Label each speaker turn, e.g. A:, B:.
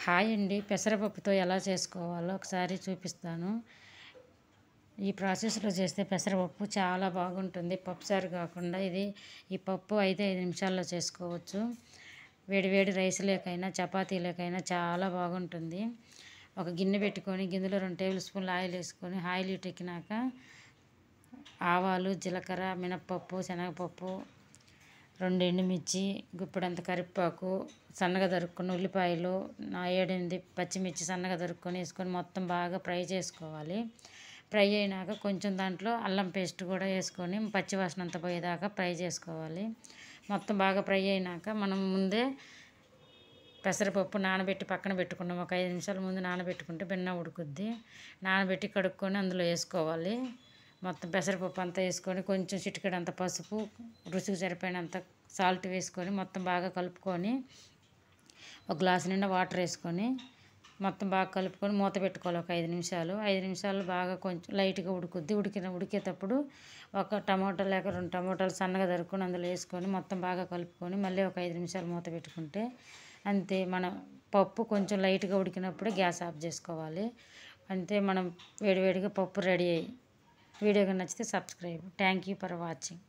A: Hi అండి. పెసరపప్పుతో ఎలా చేసుకోవాలో ఒకసారి చూపిస్తాను. ఈ ప్రాసెస్లో చేస్తే పెసరపప్పు చాలా బాగుంటుంది. పప్పుసారు కాకుండా ఈ పప్పు అయితే 5 నిమిషాల్లో చేసుకోవచ్చు. వేడి రైస్లేకైనా చపాతీలకైనా చాలా బాగుంటుంది. ఒక గిన్నె పెట్టుకొని గిన్నెలో 2 టేబుల్ స్పూన్లు ఆయిల్ వేసుకొని ఆయిల్ హీట్ ఎక్కినాక ఆవాలు, జీలకర్ర, మినప్పప్పు, శనగపప్పు, 2 ఎండుమిర్చి, గుప్పెడంత కరివేపాకు, సన్నగా తరుక్కున్న ఉల్లిపాయలు, 7-8 పచ్చిమిర్చి సన్నగా తరుక్కొని వేసుకొని మొత్తం బాగా ఫ్రై చేసుకోవాలి. ఫ్రై అయినాక కొంచెం దాంట్లో అల్లం పేస్ట్ కూడా వేసుకొని పచ్చివాసన అంతా పోయేదాకా ఫ్రై చేసుకోవాలి. మొత్తం బాగా ఫ్రై అయినాక మనం ముందే పెసరపప్పు నానబెట్టి పక్కన పెట్టుకున్నాం. ఒక 5 నిమిషాల ముందు నానబెట్టుకుంటే భిన్న ఉడుకుద్ది. నానబెట్టి కడుక్కొని అందులో వేసుకోవాలి. మొత్తం పెసరపప్పు అంతా వేసుకొని కొంచెం చిటికెడంత పసుపు, రుచికి సరిపోయినంత సాల్ట్ వేసుకొని మొత్తం బాగా కలుపుకొని ఒక గ్లాసు నిండా వాటర్ వేసుకొని మొత్తం బాగా కలుపుకొని మూత పెట్టుకోవాలి. ఒక 5 నిమిషాలు. 5 నిమిషాలు బాగా కొంచెం లైట్గా ఉడుకుద్ది. ఉడికేటప్పుడు ఒక టమాటో లేక 2 టమాటాలు సన్నగా తరుక్కొని అందులో వేసుకొని మొత్తం బాగా కలుపుకొని మళ్ళీ ఒక 5 నిమిషాలు మూత పెట్టుకుంటే అంతే. మన పప్పు కొంచెం లైట్గా ఉడికినప్పుడే గ్యాస్ ఆఫ్ చేసుకోవాలి. అంతే, మనం వేడివేడిగా పప్పు రెడీ అయ్యి. వీడియో నచ్చితే subscribe. Thank you for watching.